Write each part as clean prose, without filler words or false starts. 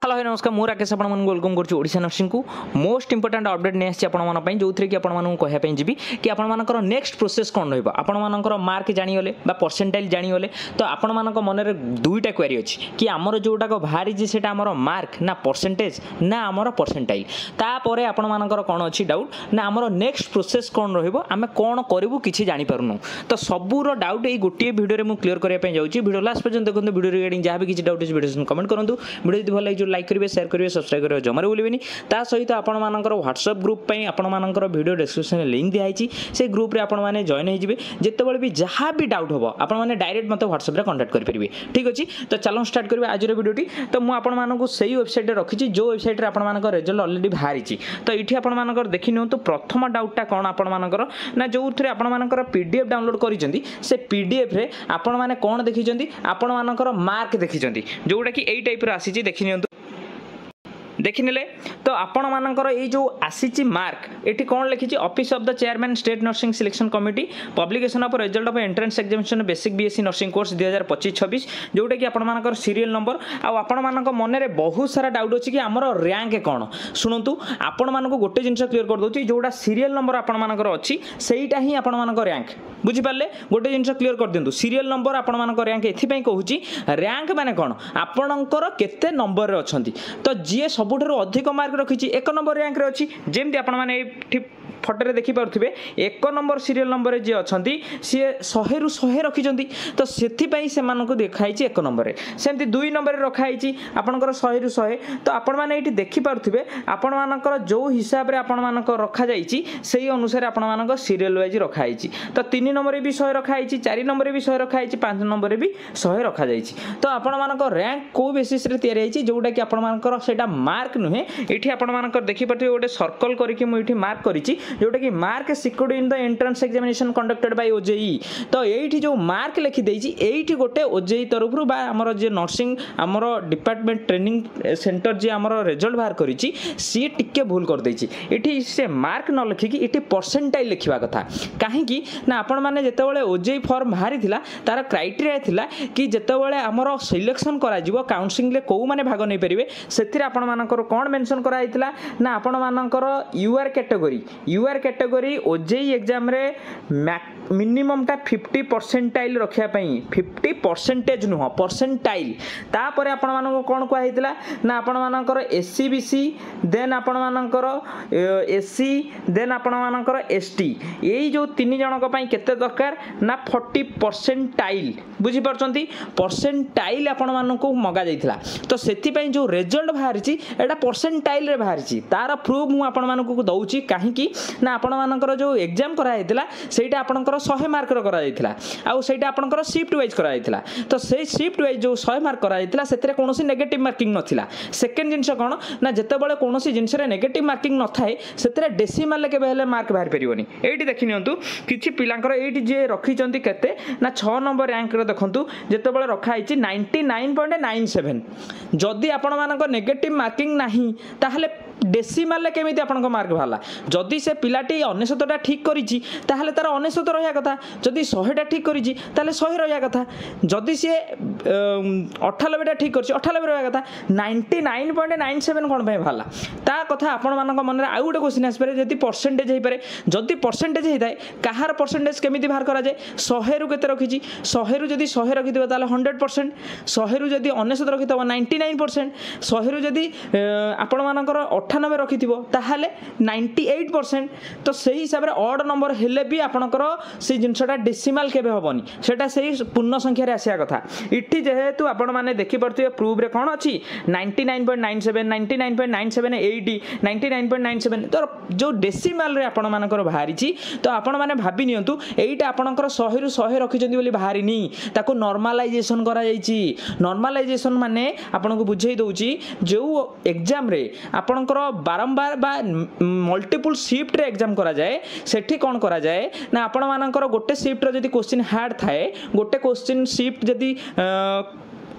hello hi नमस्कार मु राकेश आपण वेलकम करछु ओडिशा नर्सिंग को मोस्ट इंपोर्टेंट अपडेट नहीं आसी आपण मन जो थी कि आपण कहवाई जी कि आपण नेक्स्ट प्रोसेस कौन रही आपण मार्क जानीगले परसेंटाइल जानीगले तो आपण मन में दुईटा क्वेरी अच्छी कि आमर जोटाक बाहरी से मार्क ना परसेंटेज ना आमर परसेंटाइल तापर आपण मानकर कौन अच्छी डाउट ना आमर नेक्स्ट प्रोसेस कौन रमें कौन करूँ कि जापरूँ तो सबूर डाउट ये गोटे भिडियो में क्लीयर करने जाऊँगी भिडियो लास्ट पर्यटन देखते भिडियो रिगार्डिंग जहाँ भी किसी डाउट अच्छी भिडियो कमेंट करूँ भिडियो यदि भल लगे लाइक करेंगे शेयर करेंगे सब्सक्राइब करेंगे जमार भूलें सहित आपण व्हाट्सएप ग्रुप आपण वीडियो डिस्क्रिप्शन में लिंक दिखाई से ग्रुप रे आपण मैंने जॉइन हो जितेबाला भी जहाँ भी डाउट हम आपने डायरेक्ट मत व्हाट्सएप कंटाक्ट करेंगे ठीक अच्छे तो चलो स्टार्ट करेंगे आज वीडियोटी तो मुझे से वेबसाइट रखी जो वेबसाइट आप रिजल्ट अलरेडी बाहरी तो ये आप देखी नि तो प्रथम डाउटा कौन आपर ना जो थे आपर पीडीएफ डाउनलोड कर पीडीएफ रे आपण मैंने कौन देखी आपर मार्क देखी जोटा कि यही टाइप आसी देखी नि देखने तो आपण मानकर ये जो आसी मार्क ये कौन लिखी office of the chairman state nursing selection committee publication of result of entrance examination basic BSc nursing course 2025-26 जोटा कि आपण सीरियल नंबर आपण मन में बहुत सारा डाउट अच्छी कि आमर रैंक कौन शुणु आपण मानक गोटे जिन क्लीयर कर दूसरी जोटा सीरियल नंबर आपर अच्छी सेटा ही आपण रैंक बुझिपारे गोटे जिन क्लीयर कर दिंतु सीरियल नंबर आपण रैंक एपाई कहूँ रैंक माने कौन आपणकर केते नंबर अच्छा तो जी सबुठारु अधिक मार्क रखी एक नंबर रैंक रे अच्छी जमती आप फटो देखिपे एक नंबर सीरियल नंबर जी अच्छा सी 100 रु 100 रखी तो से देखाई एक नंबर सेमती 2 नंबर रखाई आपंकर 100 रु 100 तो आपण मैंने ये देखिपे आपण मानकर जो हिसाब से आपण मानक रखा से अनुसार आपण मानक सीरियल वाइज रखाई तो 3 नंबर भी 100 रखाई 4 नंबर भी 100 रखाई 5 नंबर भी 100 रखा तो आपण मानक रैंक को बेसिस रे तैयारी जोटा कि आपण मानकर सेटा मार्क नुहे ये आपण मानकर देखिपे गोटे सर्कल करके मुझे मार्क करी जोटा कि mark secured in the entrance examination conducted by OJEE तो ये जो मार्क लिखी देती गोटे ओजेई तरफ आमर जे नर्सिंग आमर डिपार्टमेंट ट्रेनिंग सेंटर जी आमर रिजल्ट बाहर करी सी टिके भूल कर देछि एठी से मार्क न लिखिकी एठी परसेंटाइल लिखिबा कथा काहेकि ना आपण माने जेतेबेले ओजेई फॉर्म बाहरी थिला तार क्राइटेरिया थिला कि जेतेबेले आमर सिलेक्शन करा जिवो काउंसिलिंग ले को माने भाग नै परिबे सेथिरे आपण मानकर कोन मेंशन करा हितला ना आपण मानकर यूआर कैटेगरी ओजेई एग्जाम रे मिनिमम टा 50 परसेंटाइल रखिया पई 50 परसेंटेज नुह परसेंटाइल तापर आपण मानको कोन को हितला ना आपण मानकर एससी बीसी देन आपण मानकर एससी देन आपण मानकर एसटी एई जो तीन जनक पई केते दरकार ना 40 परसेंटाइल बुझी परचंती परसेंटाइल आपण मानको मगा जाइतला तो सेति पई जो रिजल्ट बाहरिची एटा परसेंटाइल रे बाहरिची तार प्रूफ मु आपण मानको दउची काहे कि ना आपण मानकर जो एग्जाम करा हितला सेटा आपणकर 100 मार्क करा जाइतला आ सेटा आपणकर शिफ्ट वाइज करा जाइतला तो से शिफ्ट वाइज जो 100 मार्क करा जाइतला सेतरे कोनोसी नेगेटिव मार्किंग नथिला सेकंड जिंस कोन ना जेतेबेले कोनोसी जिंस रे नेगेटिव मार्किंग न थाए सेतरे डेसिमल ले केबे हेले मार्क बाहर परिबोनी एठी देखि नियंतु किछि पिलांकर एठी जे रखिचंती केते ना 6 नंबर रैंक रे देखंतु जेतेबेले रखा आइछि 99.97 जदि आपण मानक नेगेटिव मार्किंग नाही ताहले डेसिमल ले केमिति आपनको मार्क भाला जदि से पिलाटी 99टा ठीक करिछि ताहले तार 99 रहिया कथा जदि 100टा ठीक करिछि ताहले 100 रहिया कथा जदि से 98टा ठीक करछि 98 रहिया कथा 99.97 कोन पे भाला ता कथा आपण मानक मन रे आ गुटे क्वेश्चन आस पारे जदि परसेंटेज हे पारे जदि परसेंटेज हे थाए काहार परसेंटेज केमिति बाहर करा जाय 100 रु केते रखिछि 100 रु जदि 100 रखिदिबा ताहले 100% 100 रु जदि 99 रखितबा 99% 100 रु जदि आपण मानकर 98 रखिथिबो ताहले 98% तो सही हिसाब रे ऑड नंबर हेले भी आपनकर से जिनसटा डेसिमल केबे होबनी सेटा सही पूर्ण संख्या रे आसिया कथा इठी जेहेतु आपण माने देखि परथिबे प्रूफ रे कोन अछि 99.97 99.97 80 99.97 तो जो डेसिमल रे आपण मानकर बाहरी छि तो आपण माने भाबी नियंतु एइटा आपनकर 100 रु 100 रखिचंदी बोली बाहरी नी ताको नॉर्मलाइजेशन करा जाईछि नॉर्मलाइजेशन माने आपनको बुझेई दउछि जो एग्जाम रे आपनकर बारंबार बा मल्टीपल शिफ्ट रे एग्जाम करा जाए सेठी कौन करा जाए ना आपण मानकर गोटे शिफ्ट रो जदी क्वेश्चन हार्ड थाए गोटे क्वेश्चन शिफ्ट जदी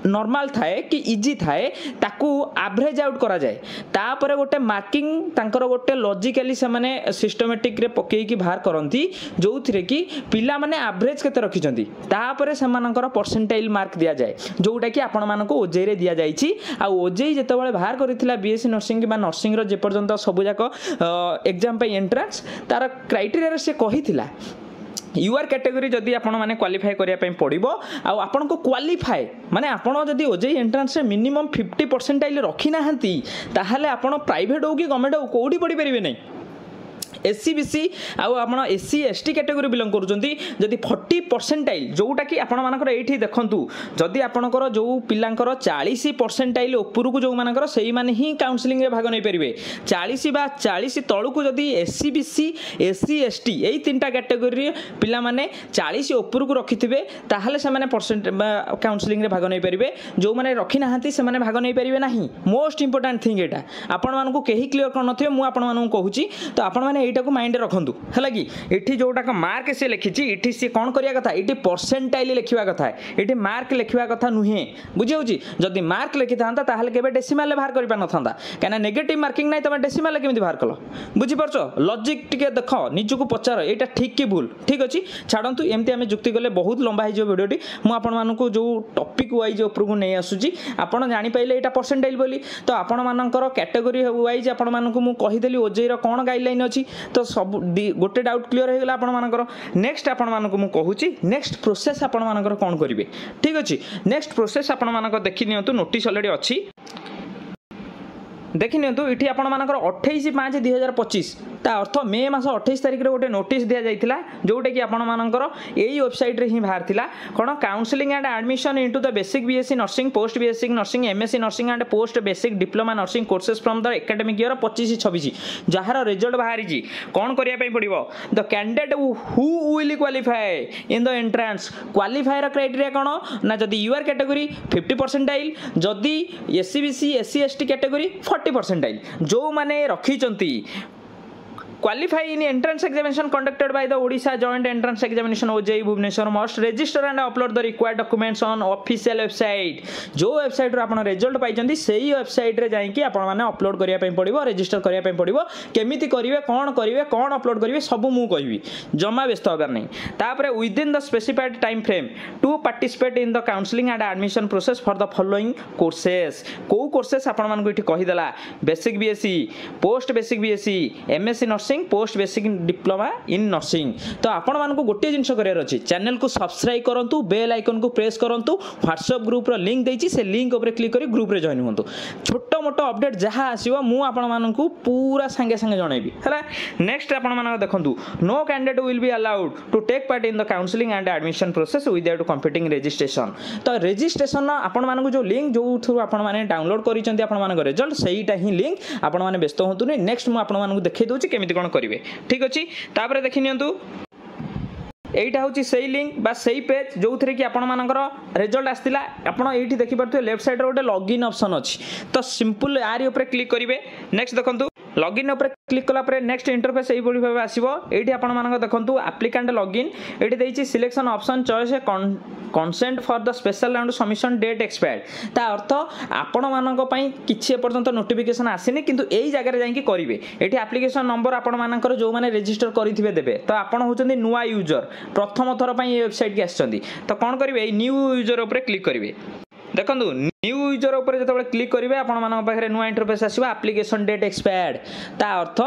नॉर्मल थाए कि इजी थाए ताकू एवरेज आउट करा जाए तापर गोटे मार्किंग तांकर गोटे लॉजिकली से माने सिस्टमैटिक रे पकई की बाहर करंती जो थिरे कि पिला माने एवरेज केते रखिचंती तापर से मानकर परसेंटाइल मार्क दिया जाए जोटा कि आपण मानको ओजेई रे दिया जाईची आ ओजेई जेतेबेले बाहर करिथिला बीएससी नर्सिंग कि नर्सिंग रो जे पर्यंत सब जाक एग्जाम पे एंट्रेंस तार क्राइटेरिया रे से कहिथिला यूआर कैटेगरी जदि आपण माने क्वालिफाई करिया पई पड़िबो आ आपण को क्वालिफाई माने आपण जदि ओजेई एंट्रेंस रे मिनिमम 50 परसेंटाइल रखी नाहंती ताहाले आपण प्राइवेट हो कि गवर्नमेंट हो कोडी पड़ी परिबे नै एससी बीसी आउ एससी एसटी कैटेगरी बिलंग करूछंती जदि 40 परसेंटाइल जोटा कि आपण मानकर एठी देखंतु जदि आपणकर जो पिलांकर 40 परसेंटाइल ऊपर को जो मानकर सही माने ही काउंसलिंग रे भाग नै परिबे 40 बा 40 तळु को जदि एससी बीसी एससी एसटी एई तीनटा कैटेगरी पिला माने 40 ऊपर को रखिथिबे ताहाले से माने परसेंट काउंसलिंग रे भाग नै परिबे जो माने रखि नाहंती से माने भाग नै परिबे नाही मोस्ट इंपोर्टेंट थिंग एटा आपण मानको केही क्लियर कर नथिबे मु आपण मानको कहूची तो आपण माने को माइंड रखंतु है कि एठी जोटा मार्क से लिखी इठी सी कौन करिया कथा इठी परसेंटाइल लिखिवा कथा इठी मार्क लिखिवा कथा नुहे बुझियोची जदि मार्क लिखि थांता ताहाले केबे डेसिमल ले बाहर करि पा नथांता काना नेगेटिव मार्किंग नै तमे डेसिमल ले केमिति बाहर कलो बुझि परछो लॉजिक टिके देखो निजु को पचार एटा ठीक कि भूल ठीक अछि छाडंतु एमति हमें जुक्ति गले बहुत लंबा है जो वीडियोटी मु आपण मानकु जो टॉपिक वाइज ऊपर को नै आसुची आपण जानि पाइले एटा परसेंटाइल बोली तो आपण मानकर कैटेगरी वाइज आपण मानकु मु कहि देली ओजेई रो कोन गाइडलाइन अछि तो सब गोटे डाउट क्लियर हो गला आपण मानकर नेक्स्ट आपण मानक मु कहूची नेक्स्ट प्रोसेस आपण मानकर कोन करिवे ठीक अछि नेक्स्ट प्रोसेस आपण मानकर देखि नियंतु नोटिस ऑलरेडी अछि देखि नियंतु इठी आपण मानकर 28/5/2025 ता अर्थ मे मास 28 तारिख रे गोटे नोटिस दिया जाइतिला जोटे कि आपण मानकर एई वेबसाइट रे ही बाहर थिला कोन counselling and admission into the basic BSc nursing post BSc nursing MSc nursing and post basic diploma nursing courses from the academic year 25-26 जहार रिजल्ट बाहरी जी कोन करिया पई पड़िबो द candidate who will qualify in the entrance qualify रा criteria कोन ना जदी यूआर कैटेगरी 50 परसेंटाइल जदी SC BC SC ST category 40 percentile जो माने रखी चंती qualify in entrance examination conducted by the Odisha Joint Entrance Examination OJEE Bhubaneswar must register and upload the required documents on official website जो website रो आपण result पाई जंदी सेही website रे जाई कि आपण माने अपलोड करिया पई पड़िबो रजिस्टर करिया पई पड़िबो केमिति करिवे कोन अपलोड करिवे सब मु कहिबी जमा व्यस्त होबार नै तापरे within the specified time frame to participate in the counselling and admission process for the following courses को कोर्सेस आपण मानको इठी कहि देला basic BSc post basic BSc MSc nursing post basic diploma in nursing तो आपण मानको गोटे जिंस करियर अछि चैनल को सब्सक्राइब करंतु बेल आइकन को प्रेस करंतु व्हाट्सएप ग्रुप रो लिंक देछि से लिंक ऊपर क्लिक करी ग्रुप रे जॉइन होंतु छोटो मोटो अपडेट जहा आसीबो मु आपण मानको पूरा संगे संगे जणैबी हला नेक्स्ट आपण मानको देखंतु no candidate will be allowed to take part in the counselling and admission process without completing registration तो रजिस्ट्रेशन आपण मानको जो लिंक जो थ्रू आपण माने डाउनलोड करिसंती आपण मानको रिजल्ट सेहीटा ही लिंक आपण माने व्यस्त होंतु नै नेक्स्ट मु आपण मानको देखै दोछि केमिति कोन करिवे ठीक अछि तापर देखि नियंतु एटा होची सही लिंक बा सही पेज जो थरे कि आपण मानकर रिजल्ट आस्तिला आपण एठी देखि परथु लेफ्ट साइड रे गोटे लॉगिन ऑप्शन अछि तो सिंपल आरी ऊपर क्लिक करिवे नेक्स्ट देखंतु लॉगिन ऊपर क्लिक कला पर नेक्स्ट इंटरफेस एई बडी भाबे आसीबो एठी आपण मानक देखंतु एप्लिकेंट लॉगिन एठी देइछि selection option choice consent for the special round submission date expired ता अर्थ आपण मानक पई किछि पर्यंत नोटिफिकेशन आसीनी किंतु एई जगह रे जाई कि करिवे एठी एप्लिकेशन नंबर आपण मानकर जो माने रजिस्टर करिथिबे देबे तो आपण होचंदी नुवा यूजर प्रथम थर पई वेबसाइट के आछंदी तो कोन करिवे न्यू यूजर ऊपर क्लिक करिवे देखंतु न्यू यूजर ऊपर जतबे क्लिक करिवे आपण मानक पाखरे नुवा इंटरफेस आसीबा एप्लिकेशन डेट एक्सपायर्ड ता अर्थ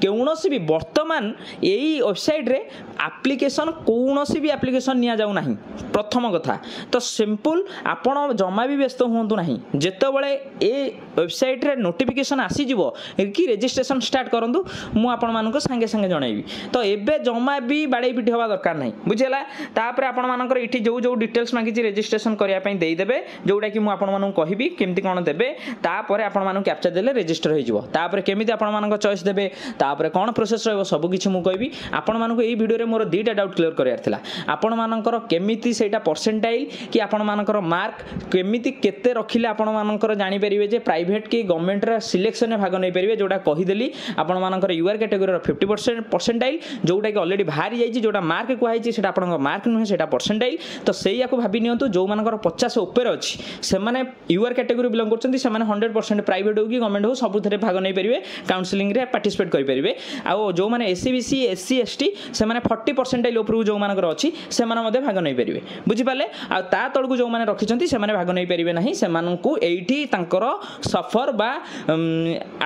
कोनोसी भी वर्तमान एई वेबसाइट रे एप्लिकेशन कोनोसी भी एप्लिकेशन निया जाउ नाही प्रथम कथा तो सिंपल आपण जमा भी व्यस्त होंतु नाही जेतबेले ए वेबसाइट रे नोटिफिकेशन आसी जिवो कि रजिस्ट्रेशन स्टार्ट करंतु मु आपण मानक संगे संगे जणाइबी तो एबे जमा भी बाडै पिठी होबा दरकार नाही बुझिला तापर आपण मानकर इठी जो जो डिटेल्स मांगी रजिस्ट्रेशन करिया पई देई देबे जोटा कि मु ଆପଣମାନଙ୍କୁ କହିବି କେମିତି କ'ଣ ଦେବେ ତାପରେ ଆପଣମାନଙ୍କୁ କ୍ୟାପ୍ଚା ଦେଲେ ରେଜିଷ୍ଟର ହେଇଯିବ ତାପରେ କେମିତି ଆପଣମାନଙ୍କ ଚଏସ୍ ଦେବେ ତାପରେ କ'ଣ ପ୍ରୋସେସ୍ ରହିବ ସବୁ କିଛି ମୁଁ କହିବି ଆପଣମାନଙ୍କୁ ଏଇ ଭିଡ଼ିଓରେ ମୋର ଦୁଇଟା ଡାଉଟ୍ କ୍ଲିୟର କରିବାର ଥିଲା ଆପଣମାନଙ୍କର କେମିତି ସେଇଟା ପରସେଣ୍ଟାଇଲ୍ କି ଆପଣମାନଙ୍କର ମାର୍କ କେମିତି କେତେ ରଖିଲେ ଆପଣମାନଙ୍କର ଜାଣିପାରିବେ ଯେ ପ୍ରାଇଭେଟ୍ କି ଗଭର୍ଣ୍ଣମେଣ୍ଟର ସିଲେକ୍ସନରେ ଭାଗ ନେଇପାରିବେ ଯେଉଁଟା କହିଦେଲି ଆପଣମାନଙ୍କର ୟୁଆର୍ କ୍ୟାଟେଗୋରିର 50% ପରସେଣ୍ଟାଇଲ୍ ଯେଉଁଟାକି ଅଲରେଡ଼ି ବାହାରି ଯାଇଛି ଯେଉଁଟା ମାର୍କ କୁହାଯାଇଛି ସେଇଟା ଆପଣଙ୍କ ମାର୍କ ନୁହେଁ ସେଇଟା ପରସେଣ୍ଟାଇଲ୍ ତ ସେଇଆକୁ ଭାବି ନିଅନ୍ତୁ ଯେଉଁମାନଙ୍କର 50 ଉପରେ ଅଛି ସେମାନେ ୟୁଆର୍ କ୍ୟାଟେଗୋରି ବିଲଙ୍ଗ କରୁଛନ୍ତି ସେମାନେ 100% ପ୍ରାଇଭେଟ୍ ହେଉ କି ଗଭର୍ଣ୍ଣମେଣ୍ଟ ହେଉ ସବୁଥିରେ ଭାଗ ନେଇପାରିବେ କାଉନସିଲିଂରେ ପାର୍ଟିସିପେଟ୍ କରିପାରିବେ ଆଉ ଯେଉଁମାନେ ଏସ୍ସି ବିସି ଏସ୍ସି ଏସ୍ଟି ସେମାନେ 40% ଉପରକୁ ଯେଉଁମାନଙ୍କର ଅଛି ସେମାନେ ମଧ୍ୟ ଭାଗ ନେଇପାରିବେ ବୁଝିପାରିଲେ ଆଉ ତା ତଳକୁ ଯେଉଁମାନେ ରଖିଛନ୍ତି ସେମାନେ ଭାଗ ନେଇପାରିବେ ନାହିଁ ସେମାନଙ୍କୁ ଏଇଠି ତାଙ୍କର ସଫର ବା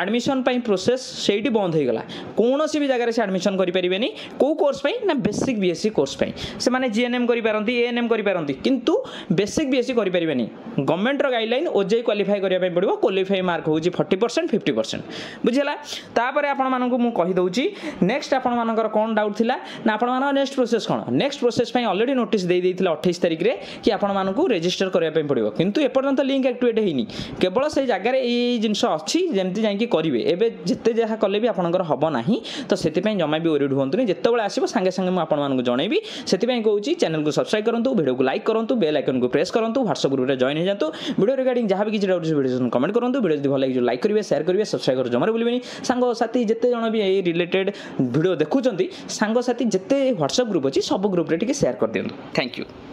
ଆଡ଼ମିସନ୍ ପାଇଁ ପ୍ରୋସେସ୍ ସେଇଠି ବନ୍ଦ ହୋଇଗଲା କୌଣସି ବି ଜାଗାରେ ସେ ଆଡ଼ମିସନ୍ କରିପାରିବେନି କେଉଁ କୋର୍ସ ପାଇଁ ନା ବେସିକ୍ ବିଏସ୍ସି କୋର୍ସ ପାଇଁ ସେମାନେ ଜିଏନ୍ଏମ୍ କରିପାରନ୍ତି ଏଏନ୍ଏମ୍ କରିପାରନ୍ତି କିନ୍ତୁ ବେସିକ୍ ବିଏସ୍ସି କରିପାରିବେନି ଗଭର୍ଣ୍ଣମେଣ୍ଟର ଗାଇଡ଼ଲାଇନ୍ ଓଜେଇ କ୍ୱାଲିଫାଏ କରିବା ପାଇଁ ପଡ଼ିବ କ୍ୱାଲିଫାଇ ମାର୍କ ହେଉଛି 40% 50% ବୁଝିଲା ତାପରେ ଆପଣମାନଙ୍କୁ ମୁଁ କହିଦେଉଛି ନେକ୍ସଟ ଆପଣମାନଙ୍କର କ'ଣ ଡାଉଟ୍ ଥିଲା ନା ଆପଣମାନଙ୍କ ନେକ୍ସଟ ପ୍ରୋସେସ୍ କ'ଣ ନେକ୍ସଟ ପ୍ରୋସେସ୍ ପାଇଁ ଅଲରେଡ଼ି ନୋଟିସ୍ ଦେଇଥିଲେ 28 ତାରିଖରେ କି ଆପଣମାନଙ୍କୁ ରେଜିଷ୍ଟର କରିବା ପାଇଁ ପଡ଼ିବ କିନ୍ତୁ ଏପର୍ଯ୍ୟନ୍ତ ଲିଙ୍କ୍ ଆକ୍ଟିଭେଟ୍ ହେଇନି କେବଳ ସେଇ ଜାଗାରେ ଏଇ ଜିନିଷ ଅଛି ଯେମିତି ଯାଇକି କରିବେ ଏବେ ଯେତେ ଯାହା କଲେ ବି ଆପଣଙ୍କର ହେବ ନାହିଁ ତ ସେଥିପାଇଁ ଜମା ବି ଓରିଡ୍ ହୁଅନ୍ତୁନି ଯେତେବେଳେ ଆସିବ ସାଙ୍ଗେ ସାଙ୍ଗେ ମୁଁ ଆପଣମାନଙ୍କୁ ଜଣେଇବି ସେଥିପାଇଁ କହୁଛି ଚ୍ୟାନେଲକୁ ସବସ୍କ୍ରାଇବ୍ କରନ୍ତୁ ଭିଡ଼ିଓକୁ ଲାଇକ୍ କରନ୍ତୁ ବେଲ୍ ଆଇକନ୍କୁ ପ୍ରେସ୍ କରନ୍ତୁ ହ୍ୱାଟ୍ସଆପ୍ ଗ୍ରୁପରେ ଜଏନ୍ ହେଇଯାନ୍ତୁ ଭିଡ଼ିଓ ରିଗାର୍ଡ଼ିଂ ଯାହା ବି କିଛି ଡାଉଟ୍ ଭିଡ଼ିଓ କମେଣ୍ଟ କରନ୍ତୁ ଭିଡ଼ିଓ ଯଦି ଭଲ ଲାଗିଛି ଲାଇକ୍ କରିବେ ସେୟାର କରିବେ ସବସ୍କ୍ରାଇବ୍ କରି ଜମାରେ ଭୁଲିବେନି ସାଙ୍ଗସାଥି ଯେତେ ଜଣ ବି ଏଇ ରିଲେଟେଡ୍ ଭିଡ଼ିଓ ଦେଖୁଛନ୍ତି ସାଙ୍ଗସାଥି ଯେତେ ହ୍ୱାଟ୍ସଆପ୍ ଗ୍ରୁପ୍ ଅଛି ସବୁ ଗ୍ରୁପ୍ରେ ଟିକେ ସେୟାର କରିଦିଅନ୍ତୁ ଥ୍ୟାଙ୍କ ୟୁ